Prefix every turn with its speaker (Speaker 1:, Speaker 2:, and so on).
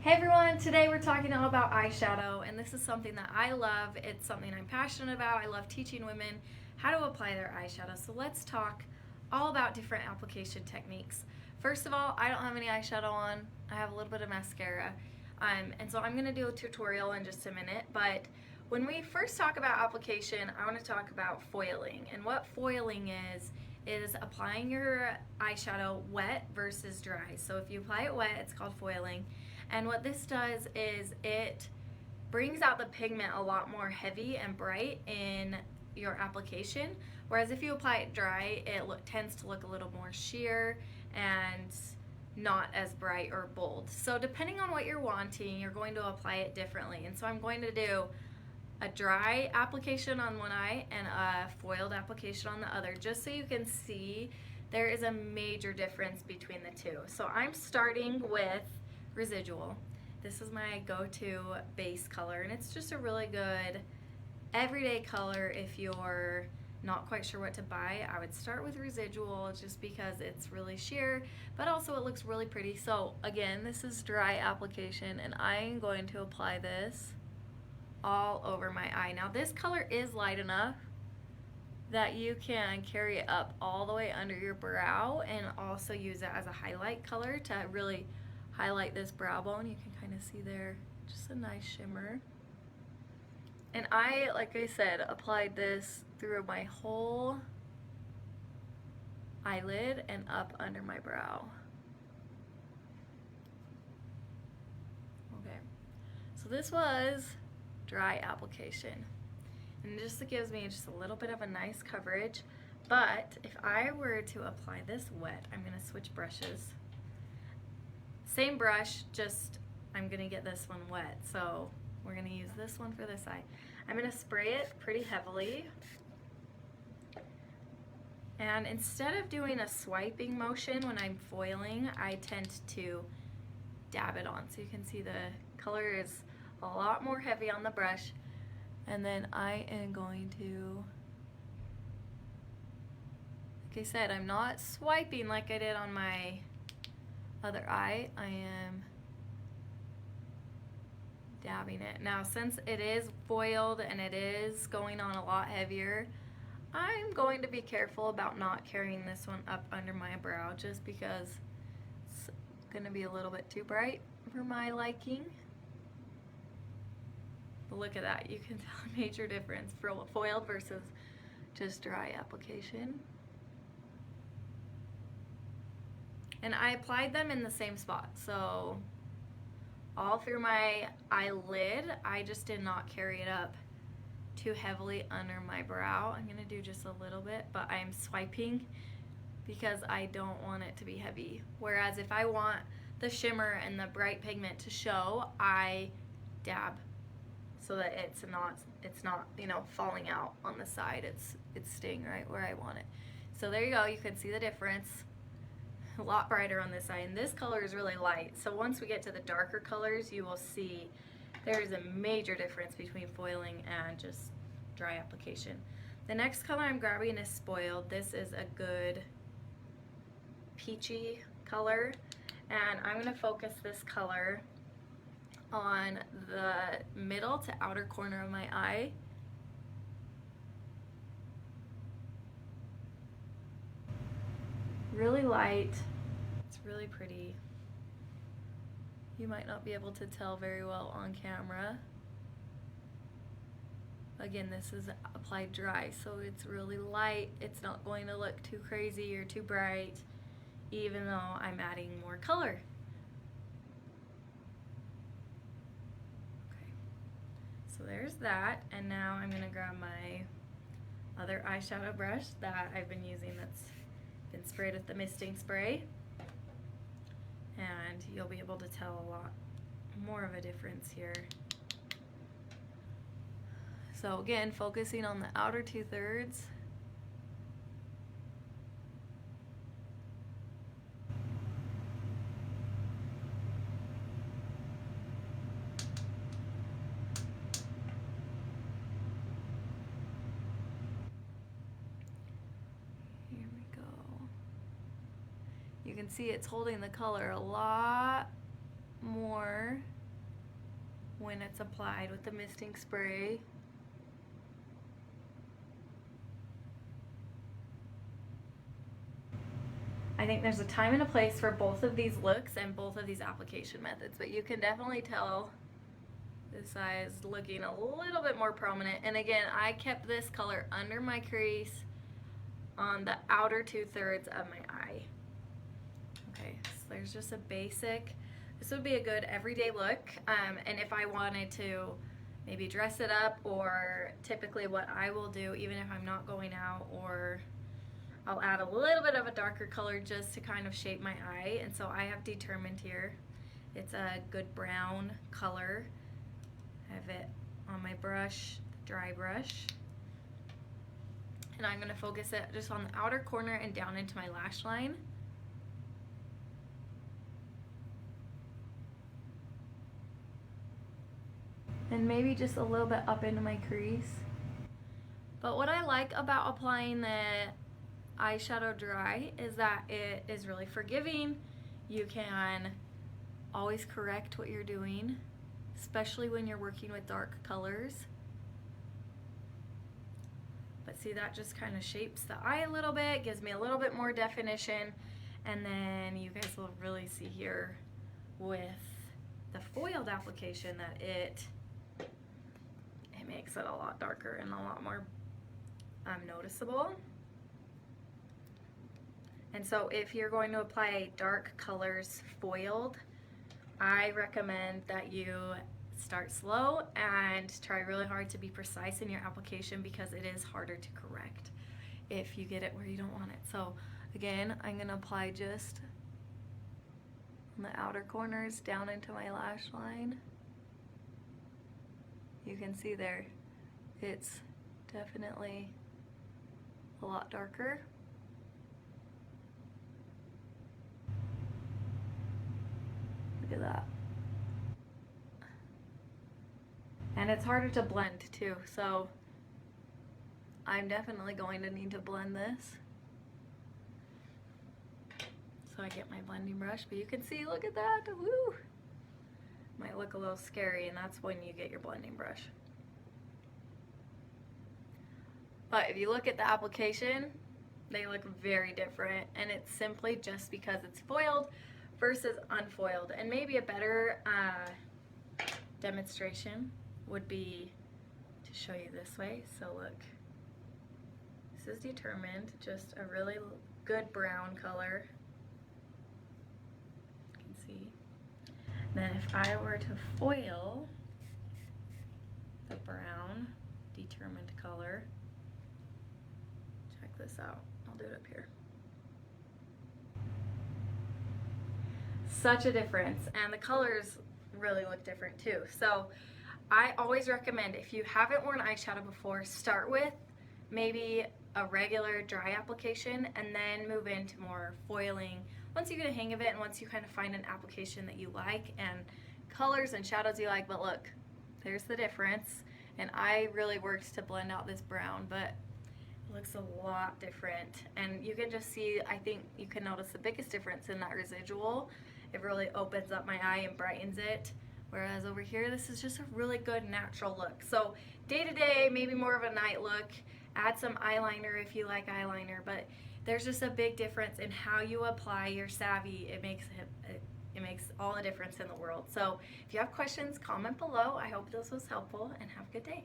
Speaker 1: Hey everyone, today we're talking all about eyeshadow, and this is something that I love. It's something I'm passionate about. I love teaching women how to apply their eyeshadow. So let's talk all about different application techniques. First of all, I don't have any eyeshadow on. I have a little bit of mascara. And so I'm going to do a tutorial in just a minute, but when we first talk about application, I want to talk about foiling. And what foiling is applying your eyeshadow wet versus dry. So if you apply it wet, it's called foiling. And what this does is it brings out the pigment a lot more heavy and bright in your application, whereas if you apply it dry, it tends to look a little more sheer and not as bright or bold. So depending on what you're wanting, you're going to apply it differently. And so I'm going to do a dry application on one eye and a foiled application on the other, just so you can see there is a major difference between the two. So I'm starting with Residual. This is my go-to base color, and it's just a really good everyday color. If you're not quite sure what to buy, I would start with Residual just because it's really sheer, but also it looks really pretty. So again, this is dry application, and I'm going to apply this all over my eye. Now this color is light enough that you can carry it up all the way under your brow and also use it as a highlight color to really highlight this brow bone. You can kind of see there just a nice shimmer. And I, like I said, applied this through my whole eyelid and up under my brow. Okay, so this was dry application, and just gives me just a little bit of a nice coverage. But if I were to apply this wet, I'm going to switch brushes. Same brush, just I'm gonna get this one wet. So we're gonna use this one for this eye. I'm gonna spray it pretty heavily. And instead of doing a swiping motion when I'm foiling, I tend to dab it on. So you can see the color is a lot more heavy on the brush. And then I am going to, like I said, I'm not swiping like I did on my other eye. I am dabbing it. Now since it is foiled and it is going on a lot heavier, I'm going to be careful about not carrying this one up under my brow just because it's going to be a little bit too bright for my liking. But look at that, you can tell a major difference for foiled versus just dry application. And I applied them in the same spot, so all through my eyelid. I just did not carry it up too heavily under my brow. I'm gonna do just a little bit, but I'm swiping because I don't want it to be heavy. Whereas if I want the shimmer and the bright pigment to show, I dab so that it's not, you know, falling out on the side. It's staying right where I want it. So there you go, you can see the difference. A lot brighter on this side, and this color is really light. So once we get to the darker colors, you will see there's a major difference between foiling and just dry application. The next color I'm grabbing is Spoiled. This is a good peachy color, and I'm going to focus this color on the middle to outer corner of my eye. Really light. It's really pretty. You might not be able to tell very well on camera. Again, this is applied dry, so it's really light. It's not going to look too crazy or too bright, even though I'm adding more color. Okay, so there's that, and now I'm gonna grab my other eyeshadow brush that I've been using that's been sprayed with the misting spray, and you'll be able to tell a lot more of a difference here. So again, focusing on the outer 2/3. You can see it's holding the color a lot more when it's applied with the misting spray. I think there's a time and a place for both of these looks and both of these application methods, but you can definitely tell this eye is looking a little bit more prominent. And again, I kept this color under my crease on the outer 2/3 of my eye. Okay, so there's just a basic, this would be a good everyday look. And if I wanted to maybe dress it up, or typically what I will do, even if I'm not going out, or I'll add a little bit of a darker color just to kind of shape my eye. And so I have determined here, it's a good brown color. I have it on my brush, dry brush. And I'm gonna focus it just on the outer corner and down into my lash line. And maybe just a little bit up into my crease. But what I like about applying the eyeshadow dry is that it is really forgiving. You can always correct what you're doing, especially when you're working with dark colors. But see, that just kind of shapes the eye a little bit, gives me a little bit more definition. And then you guys will really see here with the foiled application that it makes it a lot darker and a lot more noticeable. And so if you're going to apply dark colors foiled, I recommend that you start slow and try really hard to be precise in your application, because it is harder to correct if you get it where you don't want it. So again, I'm gonna apply just on the outer corners down into my lash line. You can see there, it's definitely a lot darker. Look at that. And it's harder to blend too, so I'm definitely going to need to blend this. So I get my blending brush, but you can see, look at that, woo! Might look a little scary, and that's when you get your blending brush. But if you look at the application, they look very different, and it's simply just because it's foiled versus unfoiled. And maybe a better demonstration would be to show you this way. So look, this is determined, just a really good brown color. You can see. Then if I were to foil the brown determined color, check this out, I'll do it up here. Such a difference, and the colors really look different too. So I always recommend, if you haven't worn eyeshadow before, start with maybe a regular dry application and then move into more foiling once you get a hang of it, and once you kind of find an application that you like and colors and shadows you like. But look, there's the difference, and I really worked to blend out this brown, but it looks a lot different. And you can just see, I think you can notice the biggest difference in that residual. It really opens up my eye and brightens it. Whereas over here, this is just a really good natural look. So day to day, maybe more of a night look. Add some eyeliner if you like eyeliner, but there's just a big difference in how you apply your savvy. It makes all the difference in the world. So if you have questions, comment below. I hope this was helpful, and have a good day.